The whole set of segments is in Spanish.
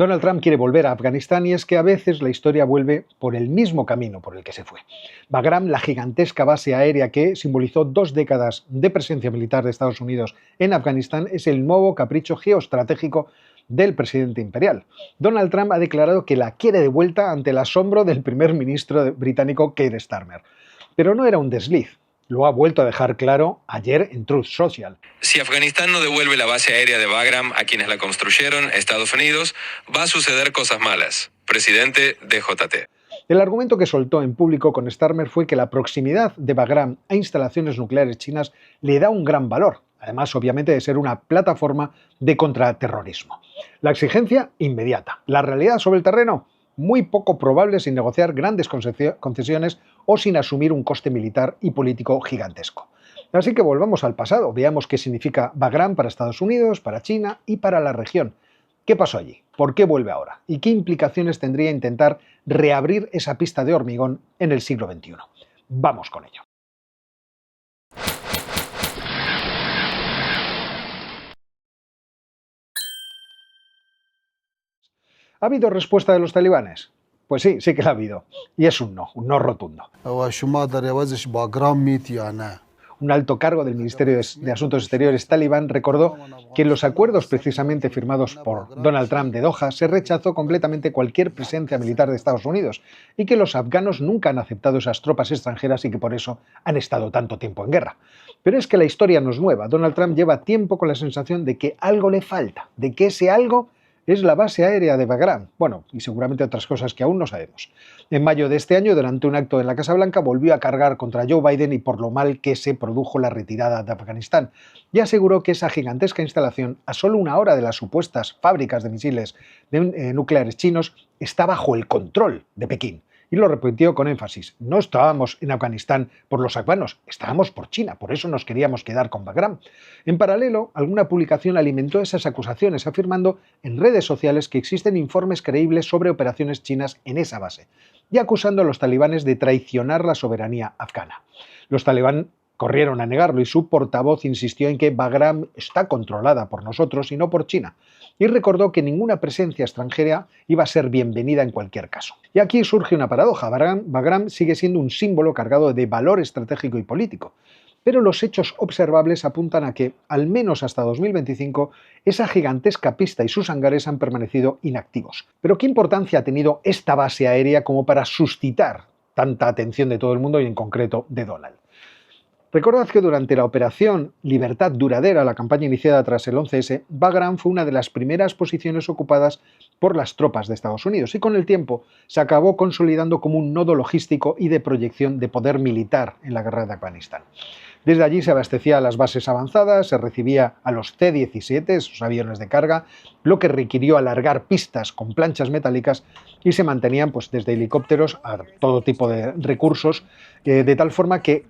Donald Trump quiere volver a Afganistán y es que a veces la historia vuelve por el mismo camino por el que se fue. Bagram, la gigantesca base aérea que simbolizó 2 décadas de presencia militar de Estados Unidos en Afganistán, es el nuevo capricho geoestratégico del presidente imperial. Donald Trump ha declarado que la quiere de vuelta ante el asombro del primer ministro británico Keir Starmer. Pero no era un desliz. Lo ha vuelto a dejar claro ayer en Truth Social. Si Afganistán no devuelve la base aérea de Bagram a quienes la construyeron, Estados Unidos, va a suceder cosas malas. Presidente DJT. El argumento que soltó en público con Starmer fue que la proximidad de Bagram a instalaciones nucleares chinas le da un gran valor, además obviamente de ser una plataforma de contraterrorismo. La exigencia, inmediata. La realidad sobre el terreno, muy poco probable sin negociar grandes concesiones o sin asumir un coste militar y político gigantesco. Así que volvamos al pasado, veamos qué significa Bagram para Estados Unidos, para China y para la región. ¿Qué pasó allí? ¿Por qué vuelve ahora? ¿Y qué implicaciones tendría intentar reabrir esa pista de hormigón en el siglo XXI? Vamos con ello. ¿Ha habido respuesta de los talibanes? Pues sí, sí que la ha habido. Y es un no rotundo. Un alto cargo del Ministerio de Asuntos Exteriores talibán recordó que en los acuerdos precisamente firmados por Donald Trump de Doha se rechazó completamente cualquier presencia militar de Estados Unidos y que los afganos nunca han aceptado esas tropas extranjeras y que por eso han estado tanto tiempo en guerra. Pero es que la historia no es nueva. Donald Trump lleva tiempo con la sensación de que algo le falta, de que ese algo es la base aérea de Bagram. Bueno, y seguramente otras cosas que aún no sabemos. En mayo de este año, durante un acto en la Casa Blanca, volvió a cargar contra Joe Biden y por lo mal que se produjo la retirada de Afganistán. Y aseguró que esa gigantesca instalación, a solo una hora de las supuestas fábricas de misiles nucleares chinos, está bajo el control de Pekín. Y lo repitió con énfasis: no estábamos en Afganistán por los afganos, estábamos por China, por eso nos queríamos quedar con Bagram. En paralelo, alguna publicación alimentó esas acusaciones, afirmando en redes sociales que existen informes creíbles sobre operaciones chinas en esa base, y acusando a los talibanes de traicionar la soberanía afgana. Los talibanes corrieron a negarlo y su portavoz insistió en que Bagram está controlada por nosotros y no por China, y recordó que ninguna presencia extranjera iba a ser bienvenida en cualquier caso. Y aquí surge una paradoja. Bagram sigue siendo un símbolo cargado de valor estratégico y político, pero los hechos observables apuntan a que, al menos hasta 2025, esa gigantesca pista y sus hangares han permanecido inactivos. Pero ¿qué importancia ha tenido esta base aérea como para suscitar tanta atención de todo el mundo y en concreto de Donald? Recordad que durante la operación Libertad Duradera, la campaña iniciada tras el 11S, Bagram fue una de las primeras posiciones ocupadas por las tropas de Estados Unidos y con el tiempo se acabó consolidando como un nodo logístico y de proyección de poder militar en la guerra de Afganistán. Desde allí se abastecía a las bases avanzadas, se recibía a los C-17, esos aviones de carga, lo que requirió alargar pistas con planchas metálicas y se mantenían pues, desde helicópteros a todo tipo de recursos, de tal forma que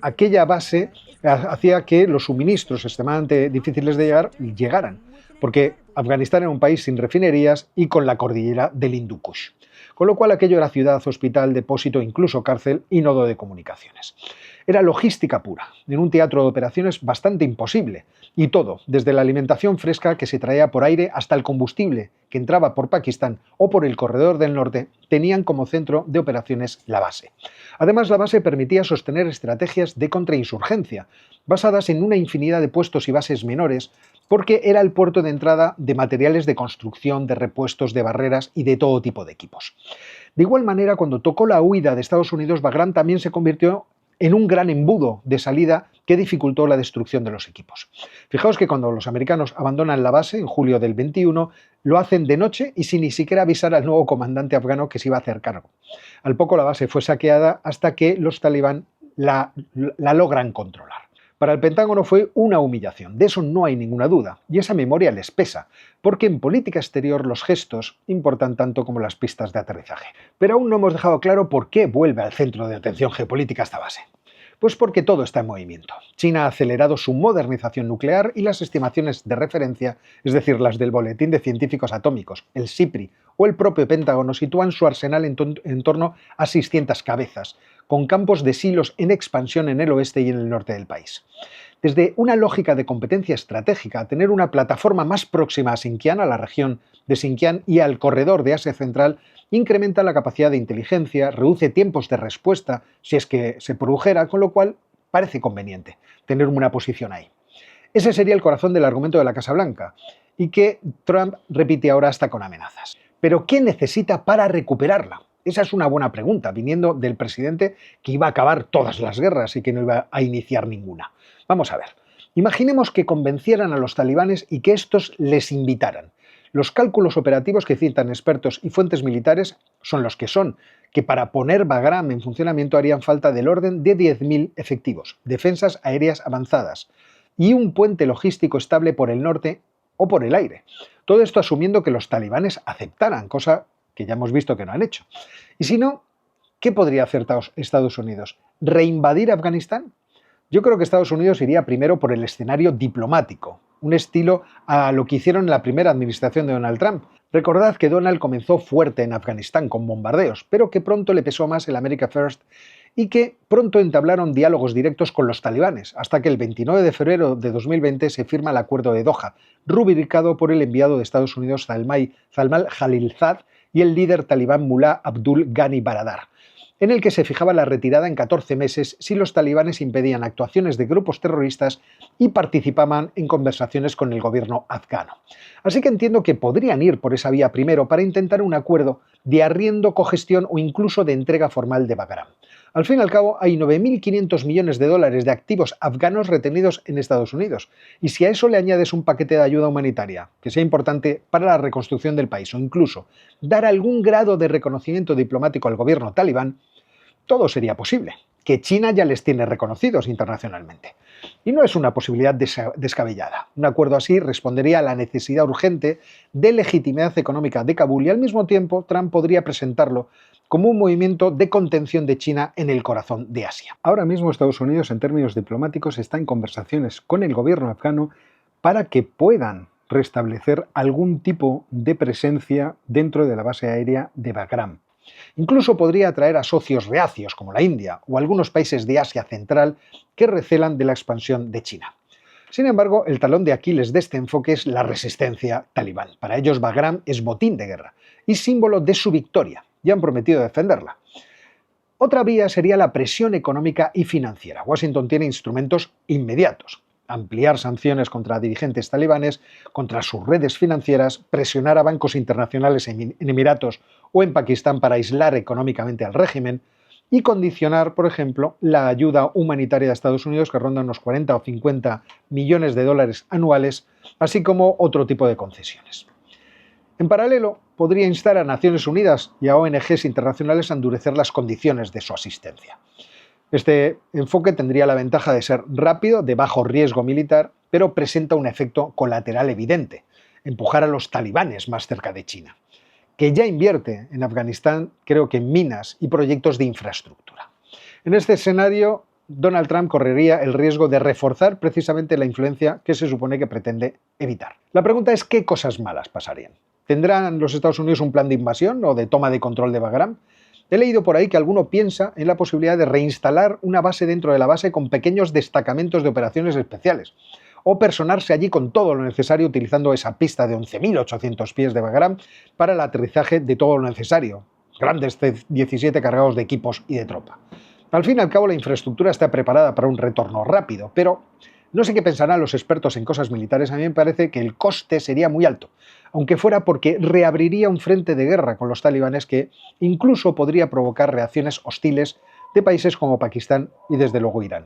aquella base hacía que los suministros extremadamente difíciles de llegaran, porque Afganistán era un país sin refinerías y con la cordillera del Hindu Kush. Con lo cual aquello era ciudad, hospital, depósito, incluso cárcel y nodo de comunicaciones. Era logística pura, en un teatro de operaciones bastante imposible, y todo, desde la alimentación fresca que se traía por aire hasta el combustible que entraba por Pakistán o por el corredor del norte, tenían como centro de operaciones la base. Además, la base permitía sostener estrategias de contrainsurgencia, basadas en una infinidad de puestos y bases menores, porque era el puerto de entrada de materiales de construcción, de repuestos, de barreras y de todo tipo de equipos. De igual manera, cuando tocó la huida de Estados Unidos, Bagram también se convirtió en un gran embudo de salida que dificultó la destrucción de los equipos. Fijaos que cuando los americanos abandonan la base en julio del 21, lo hacen de noche y sin ni siquiera avisar al nuevo comandante afgano que se iba a hacer cargo. Al poco la base fue saqueada hasta que los talibán la logran controlar. Para el Pentágono fue una humillación, de eso no hay ninguna duda, y esa memoria les pesa, porque en política exterior los gestos importan tanto como las pistas de aterrizaje. Pero aún no hemos dejado claro por qué vuelve al centro de atención geopolítica esta base. Pues porque todo está en movimiento. China ha acelerado su modernización nuclear y las estimaciones de referencia, es decir, las del Boletín de Científicos Atómicos, el SIPRI o el propio Pentágono, sitúan su arsenal en torno a 600 cabezas, con campos de silos en expansión en el oeste y en el norte del país. Desde una lógica de competencia estratégica, tener una plataforma más próxima a Sinkián, a la región de Sinkián y al corredor de Asia Central, incrementa la capacidad de inteligencia, reduce tiempos de respuesta si es que se produjera, con lo cual parece conveniente tener una posición ahí. Ese sería el corazón del argumento de la Casa Blanca y que Trump repite ahora hasta con amenazas. Pero ¿qué necesita para recuperarla? Esa es una buena pregunta, viniendo del presidente que iba a acabar todas las guerras y que no iba a iniciar ninguna. Vamos a ver. Imaginemos que convencieran a los talibanes y que estos les invitaran. Los cálculos operativos que citan expertos y fuentes militares son los que son, que para poner Bagram en funcionamiento harían falta del orden de 10.000 efectivos, defensas aéreas avanzadas y un puente logístico estable por el norte o por el aire. Todo esto asumiendo que los talibanes aceptaran, cosa que ya hemos visto que no han hecho. Y si no, ¿qué podría hacer Estados Unidos? ¿Reinvadir Afganistán? Yo creo que Estados Unidos iría primero por el escenario diplomático, un estilo a lo que hicieron en la primera administración de Donald Trump. Recordad que Donald comenzó fuerte en Afganistán con bombardeos, pero que pronto le pesó más el America First y que pronto entablaron diálogos directos con los talibanes, hasta que el 29 de febrero de 2020 se firma el Acuerdo de Doha, rubricado por el enviado de Estados Unidos Zalmay Khalilzad y el líder talibán Mullah Abdul Ghani Baradar, en el que se fijaba la retirada en 14 meses si los talibanes impedían actuaciones de grupos terroristas y participaban en conversaciones con el gobierno afgano. Así que entiendo que podrían ir por esa vía primero para intentar un acuerdo de arriendo, cogestión o incluso de entrega formal de Bagram. Al fin y al cabo, hay 9.500 millones de dólares de activos afganos retenidos en Estados Unidos. Y si a eso le añades un paquete de ayuda humanitaria, que sea importante para la reconstrucción del país, o incluso dar algún grado de reconocimiento diplomático al gobierno talibán, todo sería posible, que China ya les tiene reconocidos internacionalmente. Y no es una posibilidad descabellada. Un acuerdo así respondería a la necesidad urgente de legitimidad económica de Kabul y al mismo tiempo Trump podría presentarlo como un movimiento de contención de China en el corazón de Asia. Ahora mismo Estados Unidos, en términos diplomáticos, está en conversaciones con el gobierno afgano para que puedan restablecer algún tipo de presencia dentro de la base aérea de Bagram. Incluso podría atraer a socios reacios como la India o algunos países de Asia Central que recelan de la expansión de China. Sin embargo, el talón de Aquiles de este enfoque es la resistencia talibán. Para ellos Bagram es botín de guerra y símbolo de su victoria, y han prometido defenderla. Otra vía sería la presión económica y financiera. Washington tiene instrumentos inmediatos: ampliar sanciones contra dirigentes talibanes, contra sus redes financieras, presionar a bancos internacionales en Emiratos o en Pakistán para aislar económicamente al régimen y condicionar, por ejemplo, la ayuda humanitaria de Estados Unidos, que ronda unos 40 o 50 millones de dólares anuales, así como otro tipo de concesiones. En paralelo, podría instar a Naciones Unidas y a ONGs internacionales a endurecer las condiciones de su asistencia. Este enfoque tendría la ventaja de ser rápido, de bajo riesgo militar, pero presenta un efecto colateral evidente: empujar a los talibanes más cerca de China, que ya invierte en Afganistán, creo que en minas y proyectos de infraestructura. En este escenario, Donald Trump correría el riesgo de reforzar precisamente la influencia que se supone que pretende evitar. La pregunta es: ¿qué cosas malas pasarían? ¿Tendrán los Estados Unidos un plan de invasión o de toma de control de Bagram? He leído por ahí que alguno piensa en la posibilidad de reinstalar una base dentro de la base con pequeños destacamentos de operaciones especiales, o personarse allí con todo lo necesario utilizando esa pista de 11.800 pies de Bagram para el aterrizaje de todo lo necesario, grandes C-17 cargados de equipos y de tropa. Al fin y al cabo, la infraestructura está preparada para un retorno rápido, pero no sé qué pensarán los expertos en cosas militares. A mí me parece que el coste sería muy alto, aunque fuera porque reabriría un frente de guerra con los talibanes que incluso podría provocar reacciones hostiles de países como Pakistán y desde luego Irán.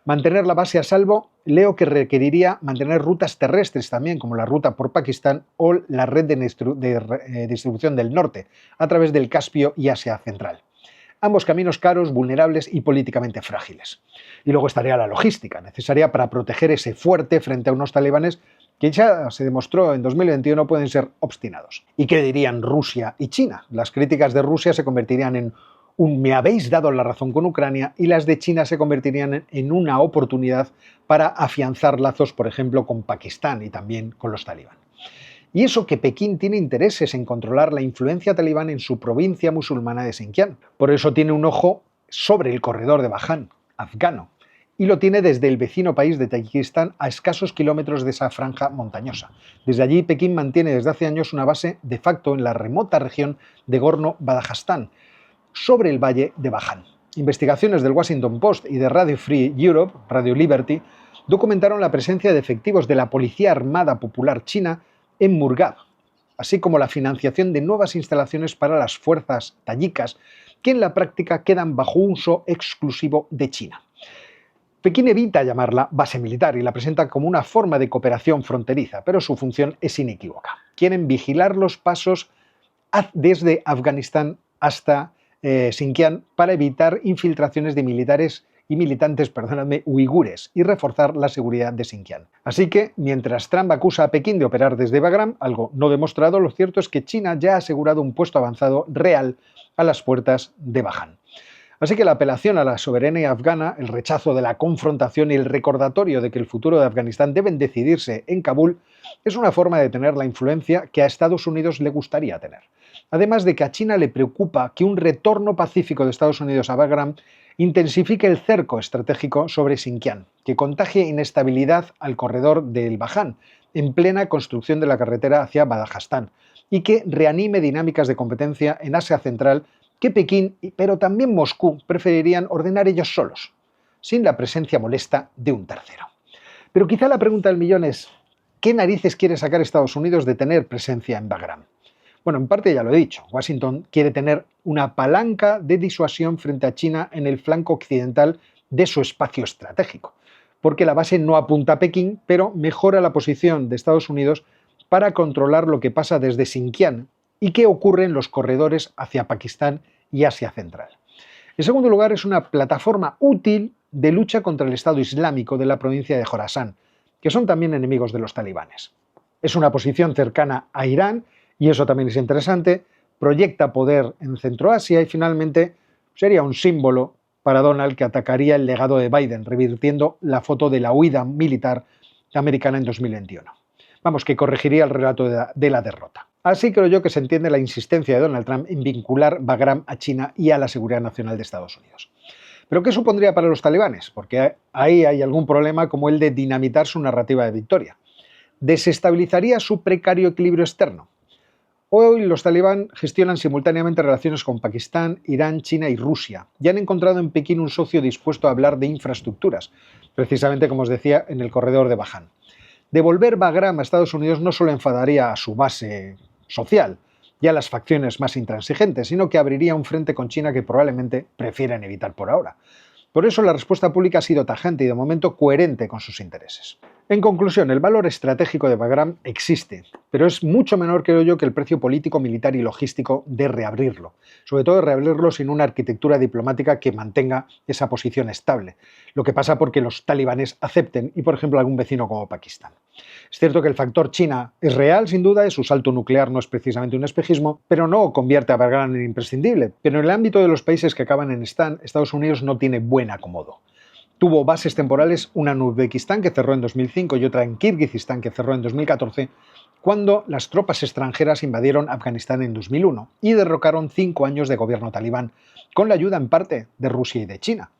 Mantener la base a salvo, leo que requeriría mantener rutas terrestres también, como la ruta por Pakistán o la red de distribución del norte, a través del Caspio y Asia Central. Ambos caminos caros, vulnerables y políticamente frágiles. Y luego estaría la logística, necesaria para proteger ese fuerte frente a unos talibanes que ya se demostró en 2021 pueden ser obstinados. ¿Y qué dirían Rusia y China? Las críticas de Rusia se convertirían en un "me habéis dado la razón" con Ucrania, y las de China se convertirían en una oportunidad para afianzar lazos, por ejemplo, con Pakistán y también con los talibán. Y eso que Pekín tiene intereses en controlar la influencia talibán en su provincia musulmana de Sinkián. Por eso tiene un ojo sobre el corredor de Bajan, afgano, y lo tiene desde el vecino país de Tayikistán a escasos kilómetros de esa franja montañosa. Desde allí, Pekín mantiene desde hace años una base de facto en la remota región de Gorno-Badajstán, sobre el valle de Bajan. Investigaciones del Washington Post y de Radio Free Europe, Radio Liberty, documentaron la presencia de efectivos de la Policía Armada Popular China en Murghab, así como la financiación de nuevas instalaciones para las fuerzas tayicas, que en la práctica quedan bajo uso exclusivo de China. Pekín evita llamarla base militar y la presenta como una forma de cooperación fronteriza, pero su función es inequívoca. Quieren vigilar los pasos desde Afganistán hasta Xinjiang para evitar infiltraciones de militares y militantes, uigures y reforzar la seguridad de Xinjiang. Así que, mientras Trump acusa a Pekín de operar desde Bagram, algo no demostrado, lo cierto es que China ya ha asegurado un puesto avanzado real a las puertas de Bajan. Así que la apelación a la soberanía afgana, el rechazo de la confrontación y el recordatorio de que el futuro de Afganistán deben decidirse en Kabul es una forma de tener la influencia que a Estados Unidos le gustaría tener. Además de que a China le preocupa que un retorno pacífico de Estados Unidos a Bagram intensifique el cerco estratégico sobre Xinjiang, que contagie inestabilidad al corredor del Bajan, en plena construcción de la carretera hacia Badajstán, y que reanime dinámicas de competencia en Asia Central que Pekín, pero también Moscú, preferirían ordenar ellos solos, sin la presencia molesta de un tercero. Pero quizá la pregunta del millón es, ¿qué narices quiere sacar Estados Unidos de tener presencia en Bagram? Bueno, en parte ya lo he dicho, Washington quiere tener una palanca de disuasión frente a China en el flanco occidental de su espacio estratégico, porque la base no apunta a Pekín, pero mejora la posición de Estados Unidos para controlar lo que pasa desde Xinjiang y qué ocurre en los corredores hacia Pakistán y Asia Central. En segundo lugar, es una plataforma útil de lucha contra el Estado Islámico de la provincia de Jorasán, que son también enemigos de los talibanes. Es una posición cercana a Irán, y eso también es interesante, proyecta poder en Centroasia y finalmente sería un símbolo para Donald que atacaría el legado de Biden, revirtiendo la foto de la huida militar americana en 2021. Vamos, que corregiría el relato de la derrota. Así creo yo que se entiende la insistencia de Donald Trump en vincular Bagram a China y a la seguridad nacional de Estados Unidos. ¿Pero qué supondría para los talibanes? Porque ahí hay algún problema como el de dinamitar su narrativa de victoria. ¿Desestabilizaría su precario equilibrio externo? Hoy los talibán gestionan simultáneamente relaciones con Pakistán, Irán, China y Rusia y han encontrado en Pekín un socio dispuesto a hablar de infraestructuras, precisamente como os decía en el corredor de Bajan. Devolver Bagram a Estados Unidos no solo enfadaría a su base social y a las facciones más intransigentes, sino que abriría un frente con China que probablemente prefieren evitar por ahora. Por eso la respuesta pública ha sido tajante y de momento coherente con sus intereses. En conclusión, el valor estratégico de Bagram existe, pero es mucho menor, creo yo, que el precio político, militar y logístico de reabrirlo. Sobre todo de reabrirlo sin una arquitectura diplomática que mantenga esa posición estable. Lo que pasa porque los talibanes acepten y, por ejemplo, algún vecino como Pakistán. Es cierto que el factor China es real, sin duda, y su salto nuclear no es precisamente un espejismo, pero no convierte a Bagram en imprescindible. Pero en el ámbito de los países que acaban en Stan, Estados Unidos no tiene buen acomodo. Tuvo bases temporales, una en Uzbekistán que cerró en 2005 y otra en Kirguistán que cerró en 2014, cuando las tropas extranjeras invadieron Afganistán en 2001 y derrocaron 5 años de gobierno talibán, con la ayuda en parte de Rusia y de China,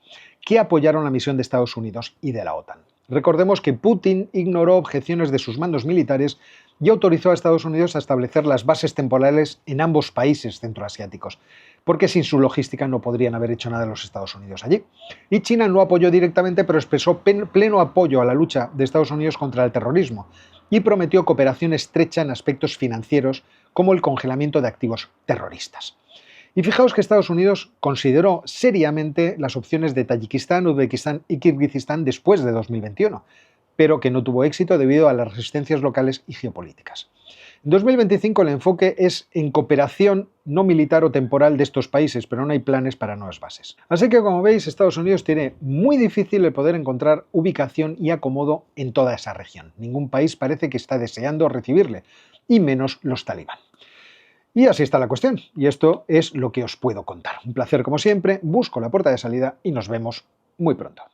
que apoyaron la misión de Estados Unidos y de la OTAN. Recordemos que Putin ignoró objeciones de sus mandos militares y autorizó a Estados Unidos a establecer las bases temporales en ambos países centroasiáticos, porque sin su logística no podrían haber hecho nada los Estados Unidos allí. Y China no apoyó directamente, pero expresó pleno apoyo a la lucha de Estados Unidos contra el terrorismo y prometió cooperación estrecha en aspectos financieros como el congelamiento de activos terroristas. Y fijaos que Estados Unidos consideró seriamente las opciones de Tayikistán, Uzbekistán y Kirguistán después de 2021, pero que no tuvo éxito debido a las resistencias locales y geopolíticas. En 2025 el enfoque es en cooperación no militar o temporal de estos países, pero no hay planes para nuevas bases. Así que, como veis, Estados Unidos tiene muy difícil el poder encontrar ubicación y acomodo en toda esa región. Ningún país parece que está deseando recibirle, y menos los talibán. Y así está la cuestión, y esto es lo que os puedo contar. Un placer como siempre, busco la puerta de salida y nos vemos muy pronto.